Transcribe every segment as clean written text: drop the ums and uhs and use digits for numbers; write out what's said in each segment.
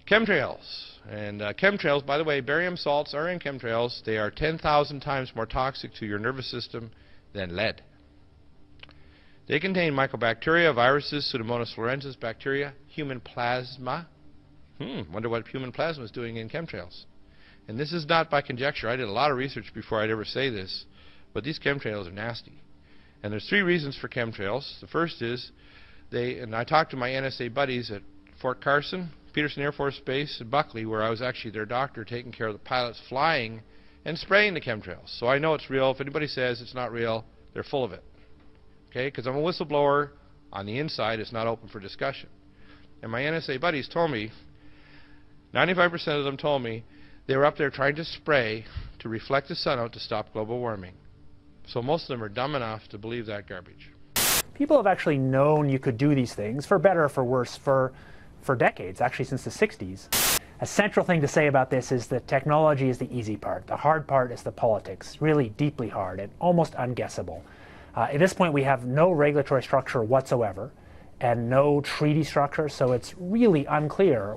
Chemtrails. And chemtrails, by the way, barium salts are in chemtrails. They are 10,000 times more toxic to your nervous system than lead. They contain mycobacteria, viruses, Pseudomonas florensis, bacteria, human plasma. Wonder what human plasma is doing in chemtrails. And this is not by conjecture. I did a lot of research before I'd ever say this, but these chemtrails are nasty. And there's 3 reasons for chemtrails. The first is, and I talked to my NSA buddies at Fort Carson, Peterson Air Force Base, and Buckley, where I was actually their doctor taking care of the pilots flying and spraying the chemtrails. So I know it's real. If anybody says it's not real, they're full of it. Okay? Because I'm a whistleblower. On the inside, it's not open for discussion. And my NSA buddies told me, 95% of them told me, they were up there trying to spray to reflect the sun out to stop global warming. So most of them are dumb enough to believe that garbage. People have actually known you could do these things, for better or for worse, for decades, actually since the 60s. A central thing to say about this is that technology is the easy part. The hard part is the politics, really deeply hard and almost unguessable. At this point, we have no regulatory structure whatsoever and no treaty structure, so it's really unclear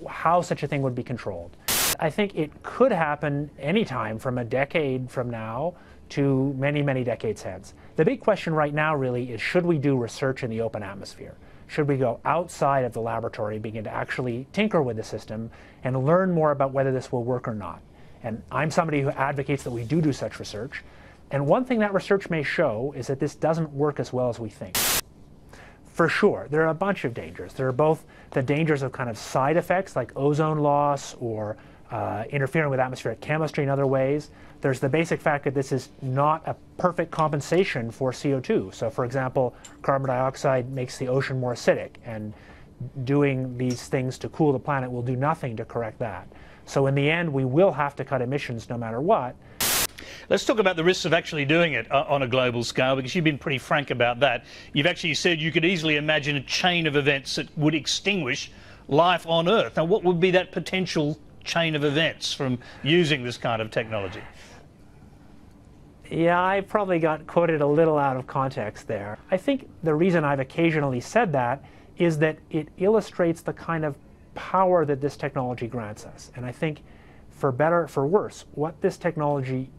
how such a thing would be controlled. I think it could happen anytime from a decade from now to many, many decades hence. The big question right now really is, should we do research in the open atmosphere? Should we go outside of the laboratory, begin to actually tinker with the system and learn more about whether this will work or not? And I'm somebody who advocates that we do such research. And one thing that research may show is that this doesn't work as well as we think. For sure, there are a bunch of dangers. There are both the dangers of kind of side effects like ozone loss or interfering with atmospheric chemistry in other ways. There's the basic fact that this is not a perfect compensation for CO2. So for example, carbon dioxide makes the ocean more acidic, and doing these things to cool the planet will do nothing to correct that. So in the end, we will have to cut emissions no matter what. Let's talk about the risks of actually doing it on a global scale, because you've been pretty frank about that. You've actually said you could easily imagine a chain of events that would extinguish life on Earth. Now, what would be that potential chain of events from using this kind of technology? Yeah, I probably got quoted a little out of context there. I think the reason I've occasionally said that is that it illustrates the kind of power that this technology grants us. And I think, for better, for worse, what this technology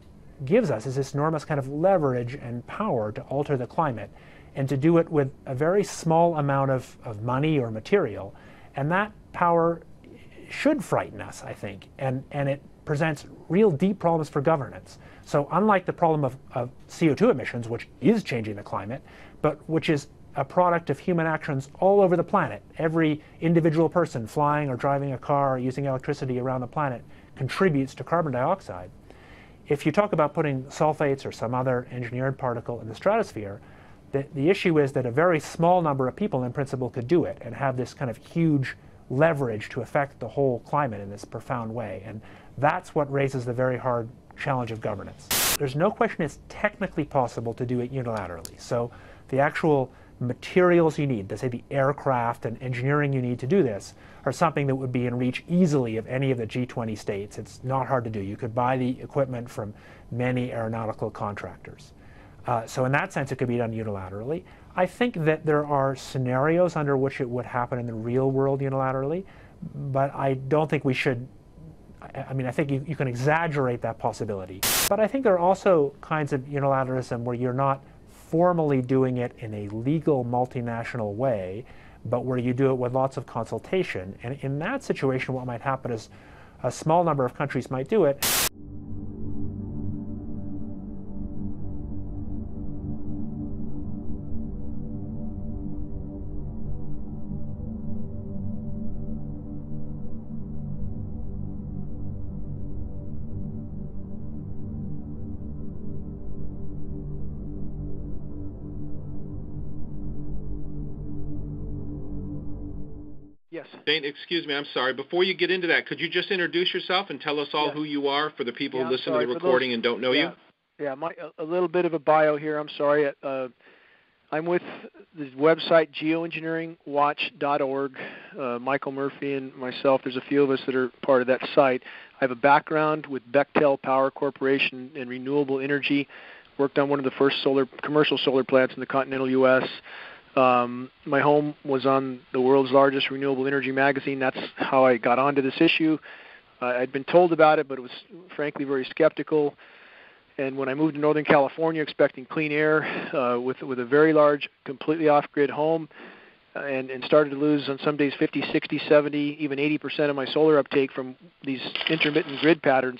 gives us is this enormous kind of leverage and power to alter the climate, and to do it with a very small amount of money or material. And that power should frighten us, I think, and it presents real deep problems for governance. So unlike the problem of CO2 emissions, which is changing the climate, but which is a product of human actions all over the planet, every individual person flying or driving a car or using electricity around the planet contributes to carbon dioxide. If you talk about putting sulfates or some other engineered particle in the stratosphere, the issue is that a very small number of people in principle could do it and have this kind of huge leverage to affect the whole climate in this profound way. And that's what raises the very hard challenge of governance. There's no question it's technically possible to do it unilaterally. So the actual materials you need, say the aircraft and engineering you need to do this, are something that would be in reach easily of any of the G20 states. It's not hard to do. You could buy the equipment from many aeronautical contractors. So in that sense, it could be done unilaterally. I think that there are scenarios under which it would happen in the real world unilaterally, but I don't think we should. I mean, I think you can exaggerate that possibility. But I think there are also kinds of unilateralism where you're not formally doing it in a legal multinational way, but where you do it with lots of consultation. And in that situation, what might happen is a small number of countries might do it. Yes. Dane, excuse me, I'm sorry. Before you get into that, could you just introduce yourself and tell us all who you are for the people who listen to the recording and don't know you? Yeah, a little bit of a bio here. I'm sorry. I'm with the website geoengineeringwatch.org. Michael Murphy and myself, there's a few of us that are part of that site. I have a background with Bechtel Power Corporation in renewable energy. Worked on one of the first commercial solar plants in the continental U.S. My home was on the world's largest renewable energy magazine. That's how I got onto this issue. I'd been told about it, but it was frankly very skeptical. And when I moved to Northern California expecting clean air with a very large, completely off-grid home, and started to lose on some days 50, 60, 70, even 80% of my solar uptake from these intermittent grid patterns,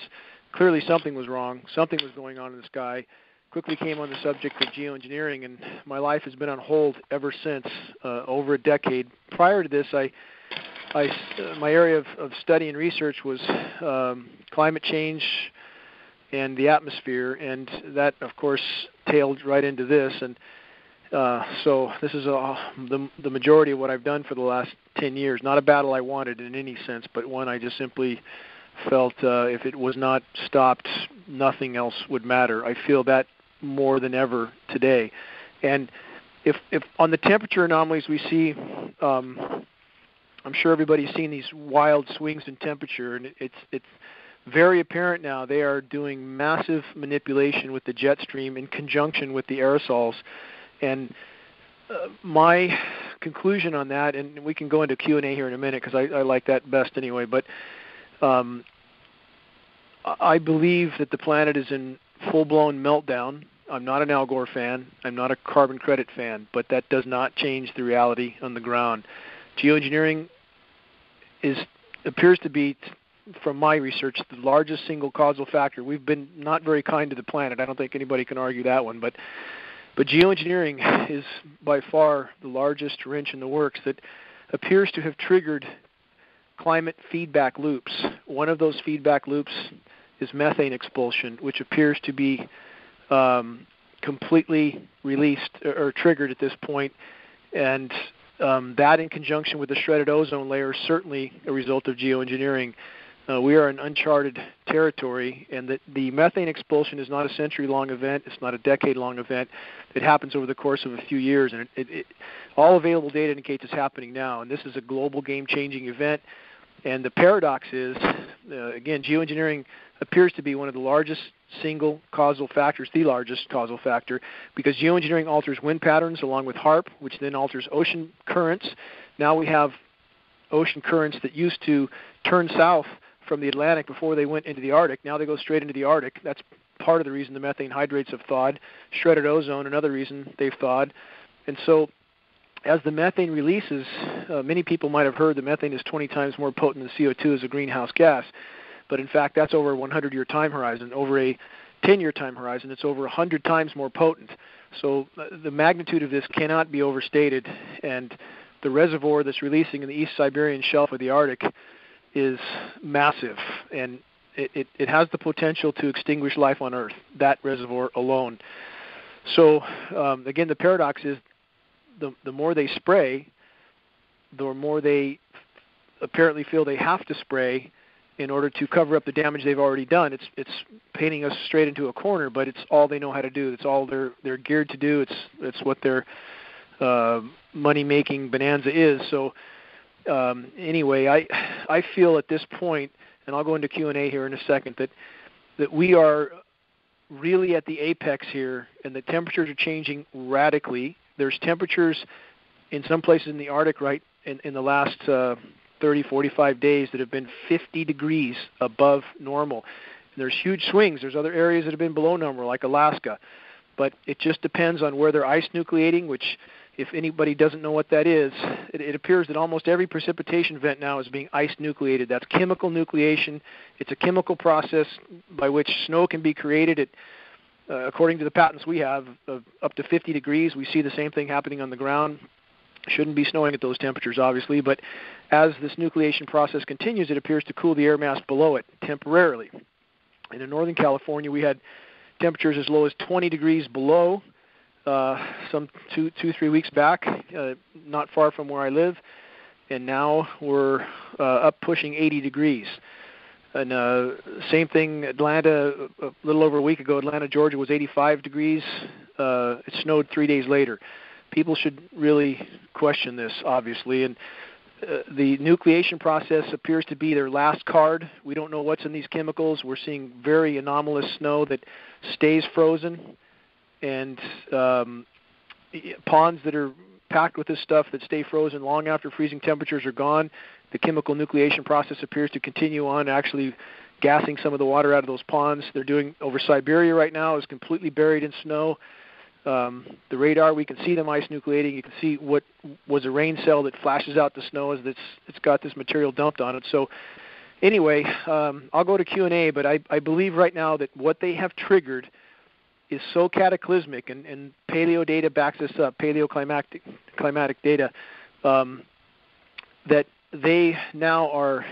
clearly something was wrong. Something was going on in the sky. Quickly came on the subject of geoengineering, and my life has been on hold ever since, over a decade. Prior to this, my area of study and research was climate change and the atmosphere, and that, of course, tailed right into this. And so this is the majority of what I've done for the last 10 years. Not a battle I wanted in any sense, but one I just simply felt if it was not stopped, nothing else would matter. I feel that more than ever today. And if on the temperature anomalies we see, I'm sure everybody's seen these wild swings in temperature, and it's very apparent now they are doing massive manipulation with the jet stream in conjunction with the aerosols. And my conclusion on that, and we can go into Q&A here in a minute because I like that best anyway, but I believe that the planet is in full-blown meltdown. I'm not an Al Gore fan. I'm not a carbon credit fan, but that does not change the reality on the ground. Geoengineering appears to be, from my research, the largest single causal factor. We've been not very kind to the planet. I don't think anybody can argue that one, but geoengineering is by far the largest wrench in the works that appears to have triggered climate feedback loops. One of those feedback loops is methane expulsion, which appears to be completely released or triggered at this point, and that in conjunction with the shredded ozone layer is certainly a result of geoengineering. We are in uncharted territory, and the methane expulsion is not a century-long event. It's not a decade-long event. It happens over the course of a few years, and all available data indicates it's happening now, and this is a global game-changing event. And the paradox is, again, geoengineering appears to be one of the largest single causal factors, the largest causal factor, because geoengineering alters wind patterns along with HAARP, which then alters ocean currents. Now we have ocean currents that used to turn south from the Atlantic before they went into the Arctic. Now they go straight into the Arctic. That's part of the reason the methane hydrates have thawed. Shredded ozone, another reason they've thawed. And so as the methane releases, many people might have heard that methane is 20 times more potent than CO2 as a greenhouse gas. But in fact, that's over a 100-year time horizon. Over a 10-year time horizon, it's over 100 times more potent. So the magnitude of this cannot be overstated. And the reservoir that's releasing in the East Siberian Shelf of the Arctic is massive. And it has the potential to extinguish life on Earth, that reservoir alone. So again, the paradox is the more they spray, the more they apparently feel they have to spray in order to cover up the damage they've already done. It's painting us straight into a corner, but it's all they know how to do. It's all they're geared to do. It's what their money-making bonanza is. So anyway, I feel at this point, and I'll go into Q&A here in a second, that we are really at the apex here, and the temperatures are changing radically. There's temperatures in some places in the Arctic right in the last 30, 45 days that have been 50 degrees above normal. And there's huge swings. There's other areas that have been below normal, like Alaska. But it just depends on where they're ice nucleating, which, if anybody doesn't know what that is, it appears that almost every precipitation event now is being ice nucleated. That's chemical nucleation. It's a chemical process by which snow can be created. According to the patents we have, of up to 50 degrees, we see the same thing happening on the ground. Shouldn't be snowing at those temperatures, obviously, but as this nucleation process continues, it appears to cool the air mass below it temporarily. And in Northern California, we had temperatures as low as 20 degrees below some 2-3 weeks back, not far from where I live, and now we're up pushing 80 degrees. And same thing, Atlanta, a little over a week ago, Atlanta, Georgia was 85 degrees. It snowed 3 days later. People should really question this, obviously. And the nucleation process appears to be their last card. We don't know what's in these chemicals. We're seeing very anomalous snow that stays frozen, and ponds that are packed with this stuff that stay frozen long after freezing temperatures are gone. The chemical nucleation process appears to continue on, actually gassing some of the water out of those ponds. They're doing over Siberia right now, is completely buried in snow. The radar, we can see them ice nucleating. You can see what was a rain cell that flashes out the snow as it's got this material dumped on it. So anyway, I'll go to Q&A, but I believe right now that what they have triggered is so cataclysmic, and paleo data backs this up, paleoclimatic data, that they now are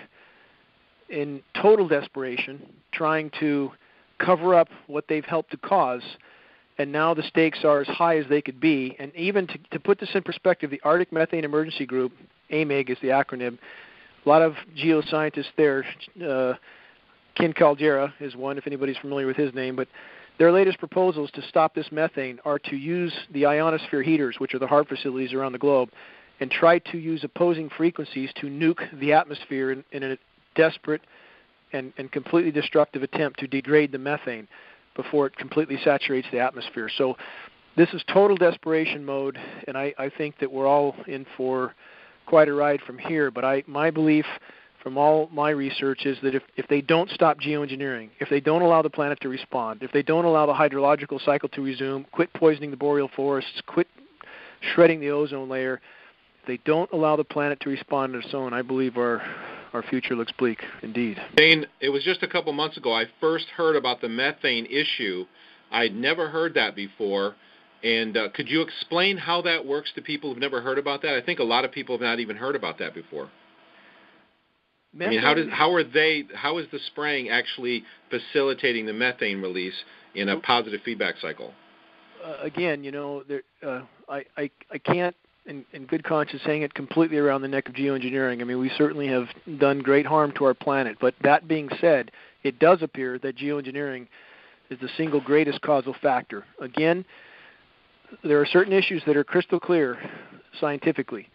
in total desperation trying to cover up what they've helped to cause, and now the stakes are as high as they could be. And even to put this in perspective, the Arctic Methane Emergency Group, AMEG is the acronym, a lot of geoscientists there, Ken Caldera is one, if anybody's familiar with his name, but their latest proposals to stop this methane are to use the ionosphere heaters, which are the HAARP facilities around the globe, and try to use opposing frequencies to nuke the atmosphere in a desperate and completely destructive attempt to degrade the methane before it completely saturates the atmosphere. So this is total desperation mode, and I think that we're all in for quite a ride from here. But my belief from all my research is that if they don't stop geoengineering, if they don't allow the planet to respond, if they don't allow the hydrological cycle to resume, quit poisoning the boreal forests, quit shredding the ozone layer, if they don't allow the planet to respond on its own, I believe our future looks bleak indeed. Dane, it was just a couple months ago I first heard about the methane issue. I'd never heard that before. And could you explain how that works to people who've never heard about that? I think a lot of people have not even heard about that before. Methane, I mean, how is the spraying actually facilitating the methane release in a positive feedback cycle? Again, I can't, in good conscience, hang it completely around the neck of geoengineering. I mean, we certainly have done great harm to our planet. But that being said, it does appear that geoengineering is the single greatest causal factor. Again, there are certain issues that are crystal clear scientifically.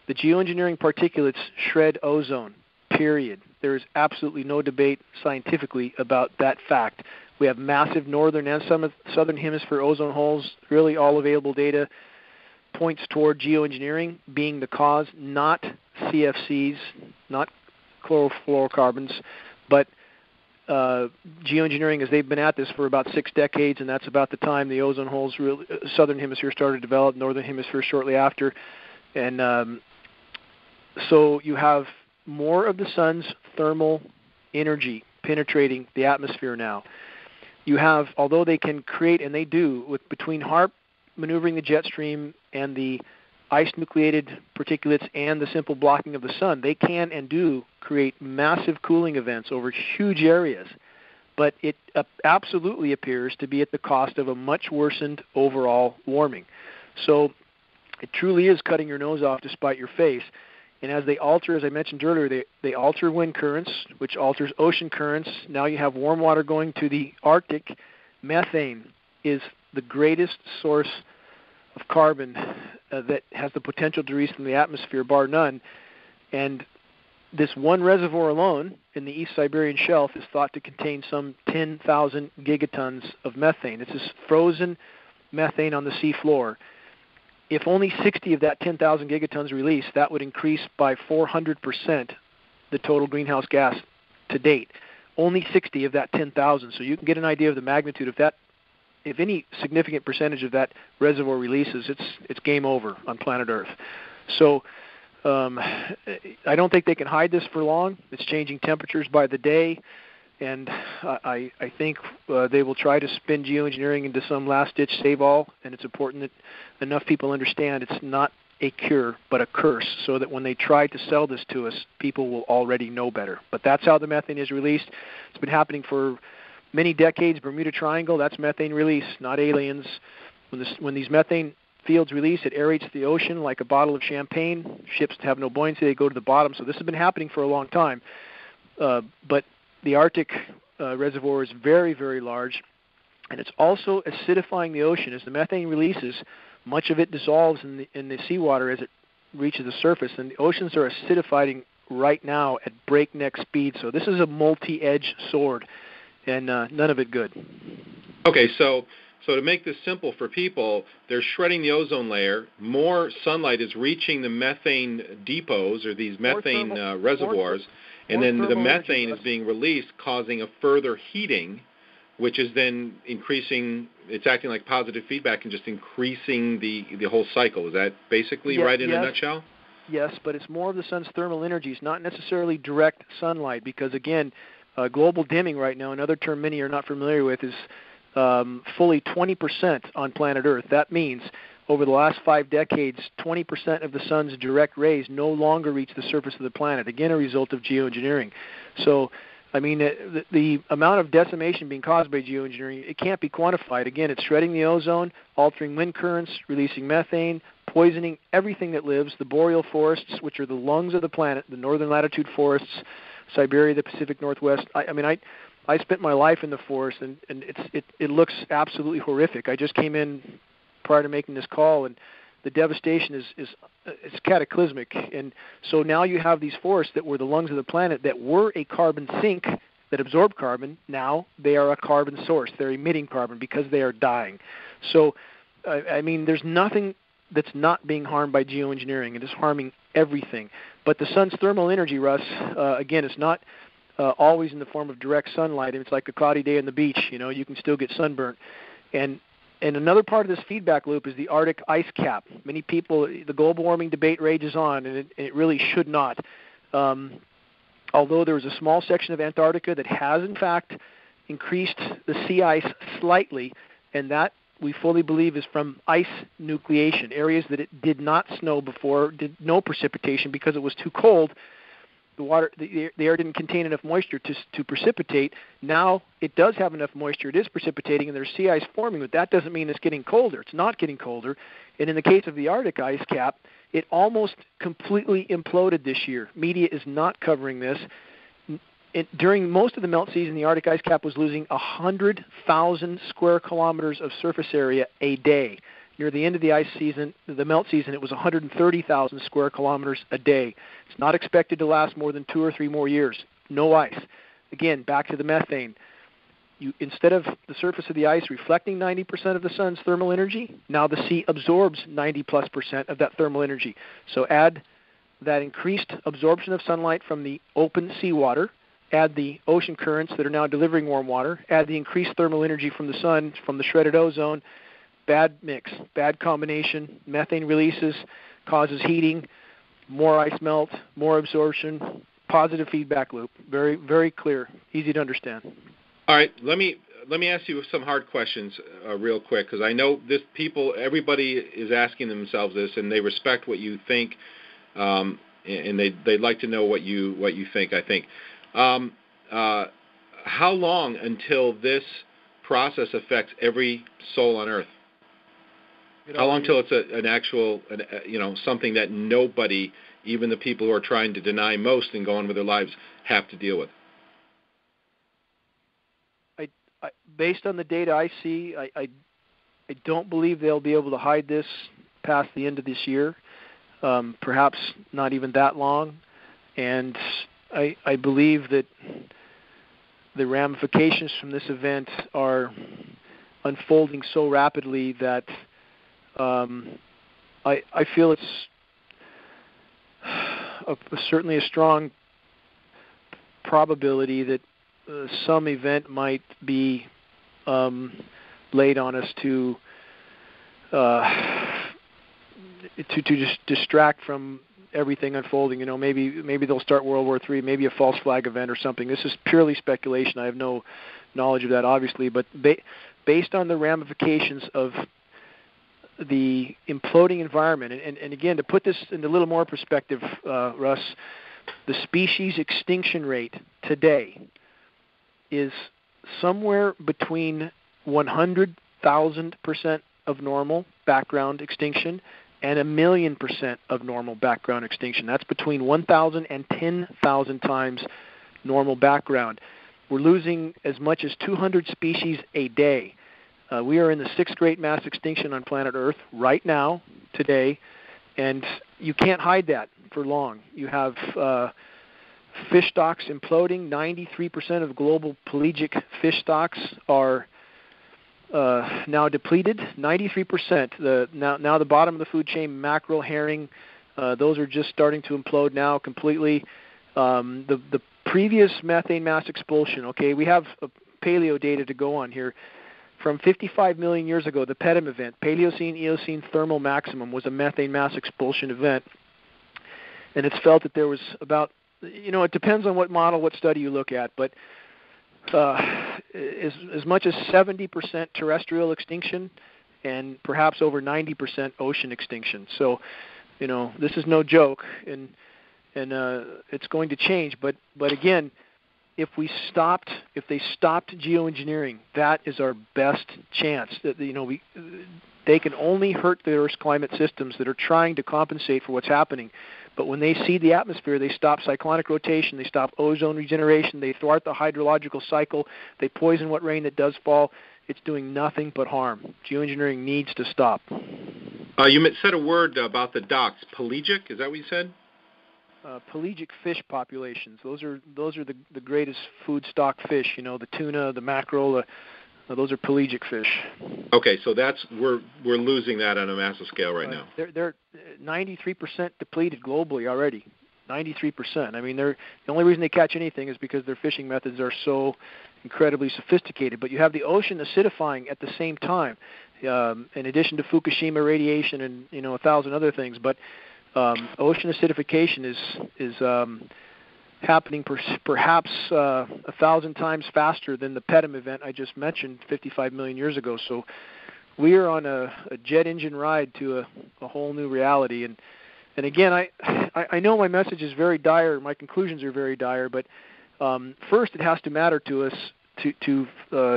The geoengineering particulates shred ozone, period. There is absolutely no debate scientifically about that fact. We have massive northern and southern hemisphere ozone holes. Really all available data points toward geoengineering being the cause, not CFCs, not chlorofluorocarbons, but geoengineering, as they've been at this for about 6 decades, and that's about the time the ozone holes, southern hemisphere started to develop, northern hemisphere shortly after. And so you have more of the sun's thermal energy penetrating the atmosphere now. You have, although they can create, and they do, between HAARP maneuvering the jet stream and the ice-nucleated particulates and the simple blocking of the sun, they can and do create massive cooling events over huge areas. But it absolutely appears to be at the cost of a much worsened overall warming. So it truly is cutting your nose off to spite your face. And as they alter, as I mentioned earlier, they alter wind currents, which alters ocean currents. Now you have warm water going to the Arctic. Methane is the greatest source of carbon that has the potential to release from the atmosphere, bar none. And this one reservoir alone in the East Siberian Shelf is thought to contain some 10,000 gigatons of methane. It's this frozen methane on the sea floor. If only 60 of that 10,000 gigatons released, that would increase by 400% the total greenhouse gas to date. Only 60 of that 10,000. So you can get an idea of the magnitude of that. If any significant percentage of that reservoir releases, it's game over on planet Earth. So I don't think they can hide this for long. It's changing temperatures by the day, and I think they will try to spin geoengineering into some last-ditch save-all, and it's important that enough people understand it's not a cure but a curse, so that when they try to sell this to us, people will already know better. But that's how the methane is released. It's been happening for many decades. Bermuda Triangle, that's methane release, not aliens. When these methane fields release, it aerates the ocean like a bottle of champagne. Ships have no buoyancy, they go to the bottom. So this has been happening for a long time. But the Arctic reservoir is very, very large, and it's also acidifying the ocean. As the methane releases, much of it dissolves in the seawater as it reaches the surface, and the oceans are acidifying right now at breakneck speed. So this is a multi-edged sword, and none of it good. Okay, so So to make this simple for people, they're shredding the ozone layer. More sunlight is reaching the methane depots, or these methane reservoirs, and then the methane is being released, causing a further heating, which is then increasing. It's acting like positive feedback and just increasing the whole cycle. Is that basically right in a nutshell? Yes, but it's more of the sun's thermal energy. It's not necessarily direct sunlight, because again, global dimming right now, another term many are not familiar with, is fully 20% on planet Earth. That means over the last 5 decades, 20% of the sun's direct rays no longer reach the surface of the planet, again a result of geoengineering. So, I mean, the amount of decimation being caused by geoengineering, it can't be quantified. Again, it's shredding the ozone, altering wind currents, releasing methane, poisoning everything that lives, the boreal forests, which are the lungs of the planet, the northern latitude forests, Siberia, the Pacific Northwest. I spent my life in the forest, and it looks absolutely horrific. I just came in prior to making this call, and the devastation is cataclysmic. And so now you have these forests that were the lungs of the planet that were a carbon sink that absorbed carbon. Now they are a carbon source. They're emitting carbon because they are dying. So, I mean, there's nothing that's not being harmed by geoengineering. It is harming everything. But the sun's thermal energy, Russ, again, it's not always in the form of direct sunlight. It's like a cloudy day on the beach. You know, you can still get sunburnt. And another part of this feedback loop is the Arctic ice cap. Many people, the global warming debate rages on, and it really should not. Although there is a small section of Antarctica that has, in fact, increased the sea ice slightly, and that we fully believe is from ice nucleation, areas that it did not snow before, did no precipitation because it was too cold. The air didn't contain enough moisture to precipitate. Now it does have enough moisture. It is precipitating, and there's sea ice forming, but that doesn't mean it's getting colder. It's not getting colder. And in the case of the Arctic ice cap, it almost completely imploded this year. Media is not covering this. During most of the melt season, the Arctic ice cap was losing 100,000 square kilometers of surface area a day. Near the end of the ice season, the melt season, it was 130,000 square kilometers a day. It's not expected to last more than 2 or 3 more years. No ice. Again, back to the methane. Instead of the surface of the ice reflecting 90% of the sun's thermal energy, now the sea absorbs 90+% of that thermal energy. So add that increased absorption of sunlight from the open seawater, add the ocean currents that are now delivering warm water, add the increased thermal energy from the sun, from the shredded ozone. Bad mix, bad combination. Methane releases, causes heating, more ice melt, more absorption, positive feedback loop. Very, very clear, easy to understand. All right, let me ask you some hard questions real quick, because I know everybody is asking themselves this, and they respect what you think, and they'd like to know what you think. I think. How long until this process affects every soul on Earth? How long till it's an actual, something that nobody, even the people who are trying to deny most and go on with their lives, have to deal with? Based on the data I see, I don't believe they'll be able to hide this past the end of this year, perhaps not even that long. And I believe that the ramifications from this event are unfolding so rapidly that I feel it's certainly a strong probability that some event might be laid on us to just distract from everything unfolding. Maybe they'll start World War III, maybe a false flag event or something. This is purely speculation. I have no knowledge of that, obviously, but based on the ramifications of the imploding environment, and again, to put this in a little more perspective, Russ, the species extinction rate today is somewhere between 100,000% of normal background extinction and 1,000,000% of normal background extinction. That's between 1,000 and 10,000 times normal background. We're losing as much as 200 species a day. We are in the 6th great mass extinction on planet Earth right now, today, and you can't hide that for long. You have fish stocks imploding. 93% of global pelagic fish stocks are now depleted, 93%. Now the bottom of the food chain, mackerel, herring, those are just starting to implode now completely. The previous methane mass expulsion, okay, we have paleo data to go on here. From 55 million years ago, the PETM event, Paleocene-Eocene thermal maximum, was a methane mass expulsion event. And it's felt that there was about, it depends on what model, what study you look at, but as much as 70% terrestrial extinction and perhaps over 90% ocean extinction. So, this is no joke, and it's going to change. But again, if they stopped geoengineering, that is our best chance. That they can only hurt the Earth's climate systems that are trying to compensate for what's happening. But when they see the atmosphere, they stop cyclonic rotation, they stop ozone regeneration, they thwart the hydrological cycle, they poison what rain that does fall. It's doing nothing but harm. Geoengineering needs to stop. You said a word about the docks. Pelagic, is that what you said? Pelagic fish populations. Those are the greatest food stock fish. The tuna, the mackerel. Those are pelagic fish. Okay, so we're losing that on a massive scale right now. They're 93% depleted globally already. 93%. I mean, the only reason they catch anything is because their fishing methods are so incredibly sophisticated. But you have the ocean acidifying at the same time, in addition to Fukushima radiation and 1,000 other things. But ocean acidification is happening perhaps 1,000 times faster than the PETM event I just mentioned 55 million years ago. So we are on a jet engine ride to a whole new reality. And again, I know my message is very dire, my conclusions are very dire, but first it has to matter to us to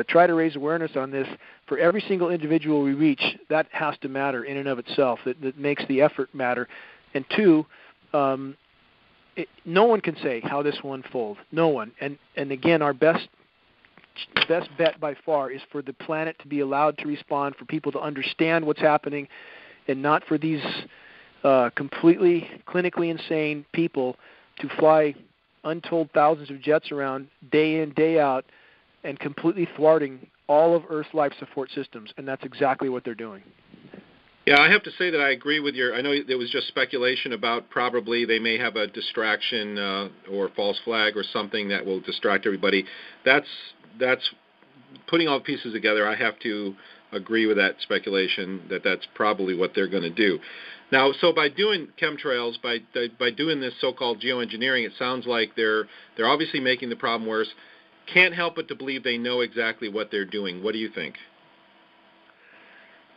try to raise awareness on this. For every single individual we reach, that has to matter in and of itself. That makes the effort matter. And two, no one can say how this will unfold. No one. And again, our best bet by far is for the planet to be allowed to respond, for people to understand what's happening, and not for these completely clinically insane people to fly untold thousands of jets around day in, day out, and completely thwarting all of Earth's life support systems. And that's exactly what they're doing. Yeah, I have to say that I agree with I know there was just speculation about probably they may have a distraction or false flag or something that will distract everybody. That's putting all the pieces together. I have to agree with that speculation that's probably what they're going to do. Now, so by doing chemtrails, by doing this so-called geoengineering, it sounds like they're obviously making the problem worse. Can't help but to believe they know exactly what they're doing. What do you think?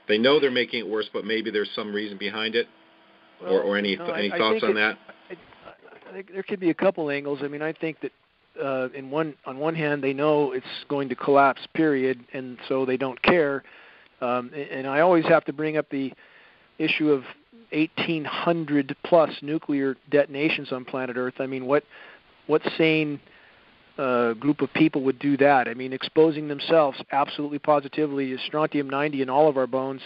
They know they're making it worse, but maybe there's some reason behind it, or any thoughts on that? I think there could be a couple angles. I mean, I think that on one hand, they know it's going to collapse, period, and so they don't care. And I always have to bring up the issue of 1,800 plus nuclear detonations on planet Earth. I mean, what sane group of people would do that? I mean, exposing themselves absolutely positively to strontium-90 in all of our bones.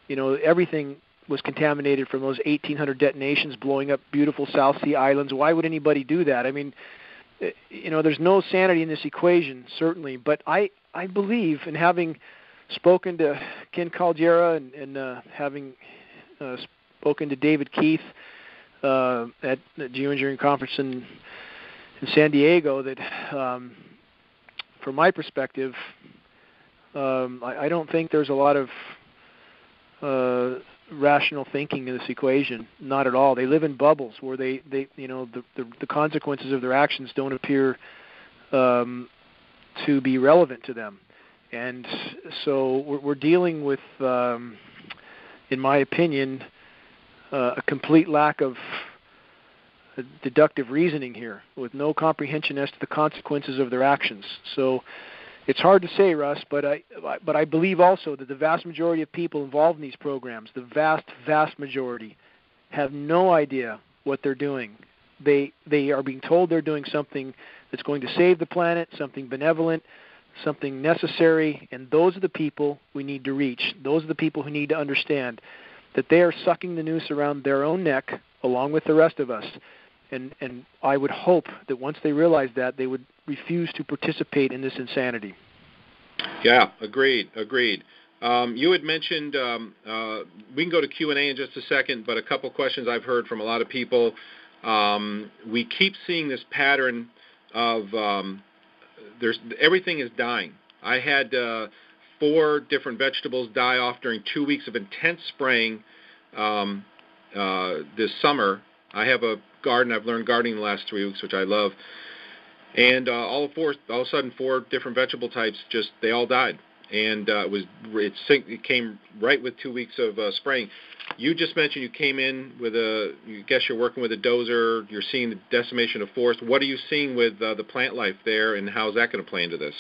Everything was contaminated from those 1,800 detonations blowing up beautiful South Sea islands. Why would anybody do that? I mean, there's no sanity in this equation, certainly. But I believe, in having spoken to Ken Caldera and having spoken to David Keith at the Geoengineering Conference in San Diego, that from my perspective, I don't think there's a lot of rational thinking in this equation. Not at all. They live in bubbles where the consequences of their actions don't appear to be relevant to them. And so we're dealing with, in my opinion, a complete lack of deductive reasoning here, with no comprehension as to the consequences of their actions. So it's hard to say, Russ, but I believe also that the vast majority of people involved in these programs, the vast majority, have no idea what they're doing. They are being told they're doing something that's going to save the planet, something benevolent, something necessary, and those are the people we need to reach. Those are the people who need to understand that they are sucking the noose around their own neck along with the rest of us. And I would hope that once they realize that, they would refuse to participate in this insanity. Yeah, agreed. You had mentioned, we can go to Q&A in just a second, but a couple questions I've heard from a lot of people. We keep seeing this pattern of everything is dying. I had 4 different vegetables die off during 2 weeks of intense spraying this summer. I have a garden. I've learned gardening the last 3 weeks, which I love. And all of a sudden, 4 different vegetable types they all died, and it came right with 2 weeks of spraying. You just mentioned you came in with you guess you're working with a dozer. You're seeing the decimation of forest. What are you seeing with the plant life there, and how's that going to play into this?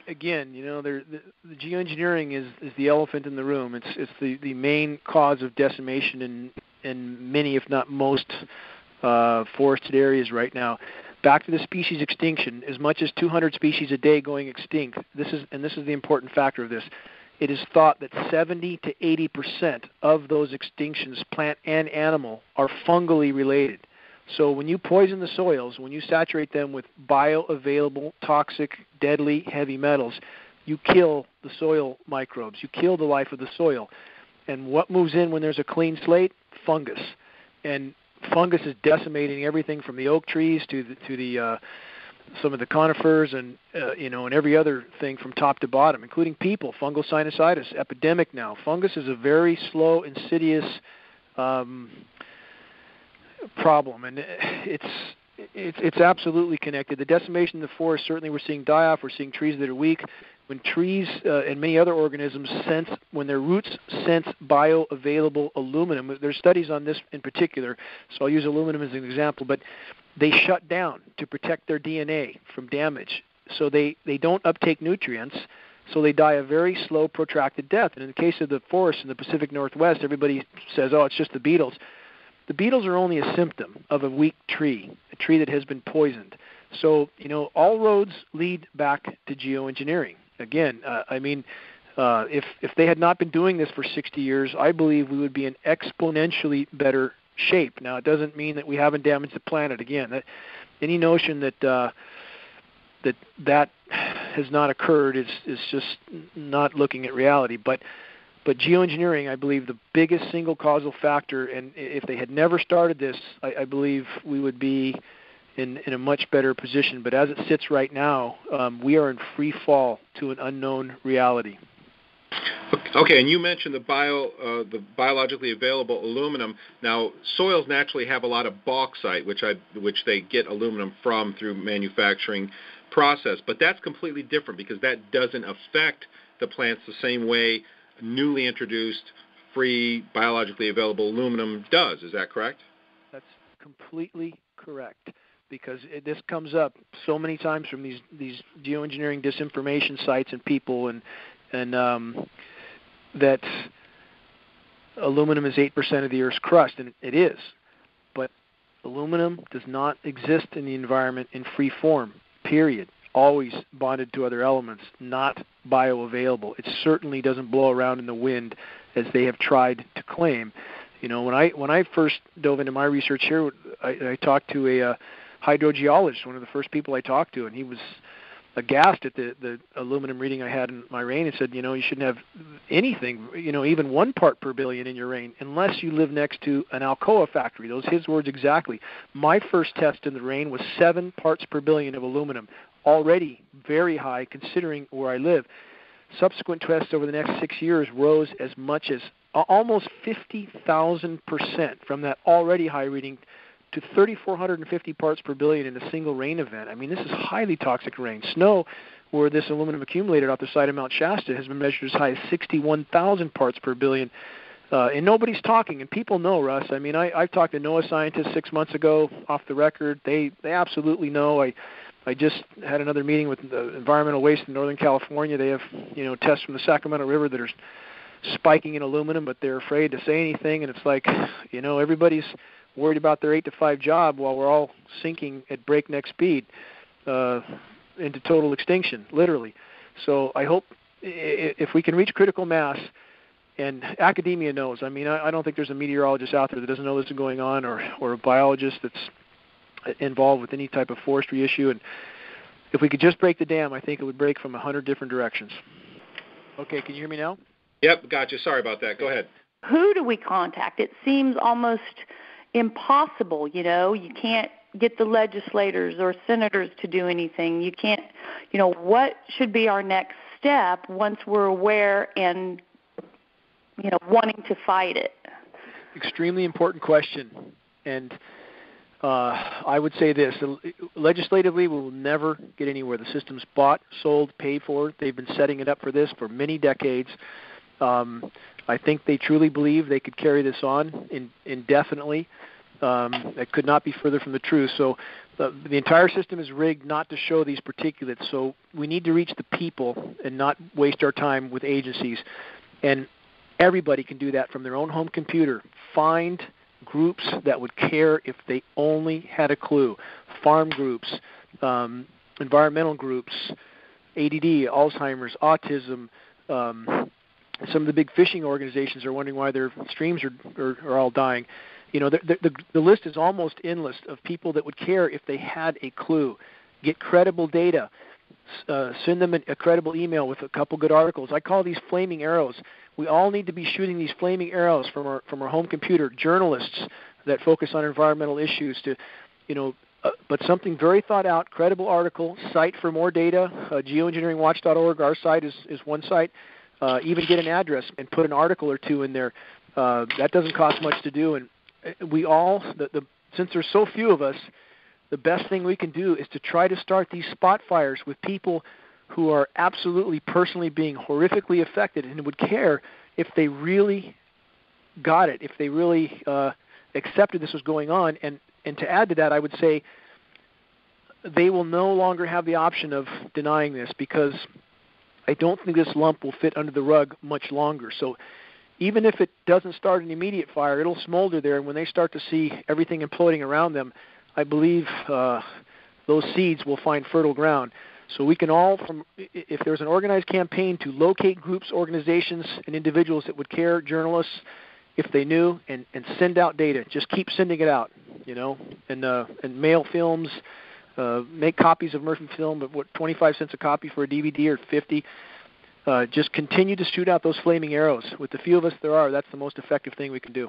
Again, the geoengineering is the elephant in the room. It's the main cause of decimation in many, if not most, forested areas right now. Back to the species extinction, as much as 200 species a day going extinct. This is the important factor of this. It is thought that 70 to 80% of those extinctions, plant and animal, are fungally related. So when you poison the soils, when you saturate them with bioavailable, toxic, deadly heavy metals, you kill the soil microbes. You kill the life of the soil. And what moves in when there's a clean slate? Fungus. And fungus is decimating everything from the oak trees to the some of the conifers and and every other thing from top to bottom, including people. Fungal sinusitis epidemic now. Fungus is a very slow, insidious problem, and it's absolutely connected. The decimation of the forest, certainly we're seeing die off. We're seeing trees that are weak. When trees and many other organisms when their roots sense bioavailable aluminum, there's studies on this in particular, so I'll use aluminum as an example, but they shut down to protect their DNA from damage. So they don't uptake nutrients, so they die a very slow, protracted death. And in the case of the forests in the Pacific Northwest, everybody says, oh, it's just the beetles. The beetles are only a symptom of a weak tree, a tree that has been poisoned. So, all roads lead back to geoengineering. Again, if they had not been doing this for 60 years, I believe we would be in exponentially better shape. Now, it doesn't mean that we haven't damaged the planet. Again, any notion that that has not occurred is just not looking at reality. But geoengineering, I believe, the biggest single causal factor, and if they had never started this, I believe we would be in a much better position. But as it sits right now, we are in free fall to an unknown reality. Okay, and you mentioned the biologically available aluminum. Now, soils naturally have a lot of bauxite, which they get aluminum from through manufacturing process. But that's completely different because that doesn't affect the plants the same way newly introduced free biologically available aluminum does. Is that correct? That's completely correct, because this comes up so many times from these geoengineering disinformation sites and people, and that aluminum is 8% of the Earth's crust, and it is. But aluminum does not exist in the environment in free form, period. Always bonded to other elements, not bioavailable. It certainly doesn't blow around in the wind as they have tried to claim. When I first dove into my research here, I talked to a hydrogeologist, one of the first people I talked to, and he was aghast at the aluminum reading I had in my rain and said, you shouldn't have anything, even 1 part per billion in your rain unless you live next to an Alcoa factory. Those are his words exactly. My first test in the rain was 7 parts per billion of aluminum, already very high considering where I live. Subsequent tests over the next 6 years rose as much as almost 50,000% from that already high reading to 3,450 parts per billion in a single rain event. I mean, this is highly toxic rain. Snow, where this aluminum accumulated off the side of Mount Shasta, has been measured as high as 61,000 parts per billion. And nobody's talking, and people know, Russ. I mean, I've talked to NOAA scientists 6 months ago off the record. They absolutely know. I just had another meeting with the environmental waste in Northern California. They have, tests from the Sacramento River that are spiking in aluminum, but they're afraid to say anything. And it's like, everybody's worried about their 8-to-5 job while we're all sinking at breakneck speed into total extinction, literally. So I hope if we can reach critical mass, and academia knows. I mean, I don't think there's a meteorologist out there that doesn't know this is going on, or a biologist that's involved with any type of forestry issue. And if we could just break the dam, I think it would break from 100 different directions. Okay, can you hear me now? Yep, gotcha. Sorry about that. Go ahead. Who do we contact? It seems almost impossible, you know. You can't get the legislators or senators to do anything. You can't, you know, what should be our next step once we're aware and, you know, wanting to fight it? Extremely important question. And I would say this, legislatively we will never get anywhere. The system's bought, sold, paid for. They've been setting it up for this for many decades. I think they truly believe they could carry this on indefinitely. That could not be further from the truth. So the entire system is rigged not to show these particulates. So we need to reach the people and not waste our time with agencies. And everybody can do that from their own home computer. Find groups that would care if they only had a clue. Farm groups, environmental groups, ADD, Alzheimer's, autism. Some of the big fishing organizations are wondering why their streams are all dying. You know, the list is almost endless of people that would care if they had a clue. Get credible data. Send them a credible email with a couple good articles. I call these flaming arrows. We all need to be shooting these flaming arrows from our home computer. Journalists that focus on environmental issues to, you know, but something very thought out, credible article. Cite for more data. Geoengineeringwatch.org. Our site is one site. Even get an address and put an article or two in there. That doesn't cost much to do, and we all, since there's so few of us, the best thing we can do is to try to start these spot fires with people who are absolutely personally being horrifically affected and would care if they really got it, if they really accepted this was going on. And to add to that, I would say they will no longer have the option of denying this, because I don't think this lump will fit under the rug much longer. So even if it doesn't start an immediate fire, it'll smolder there, and when they start to see everything imploding around them, I believe those seeds will find fertile ground. So we can all, if there's an organized campaign to locate groups, organizations, and individuals that would care, journalists, if they knew, and send out data. Just keep sending it out, you know, and mail films, make copies of Murphy film at 25 cents a copy for a DVD or 50. Just continue to shoot out those flaming arrows. With the few of us there are, that's the most effective thing we can do.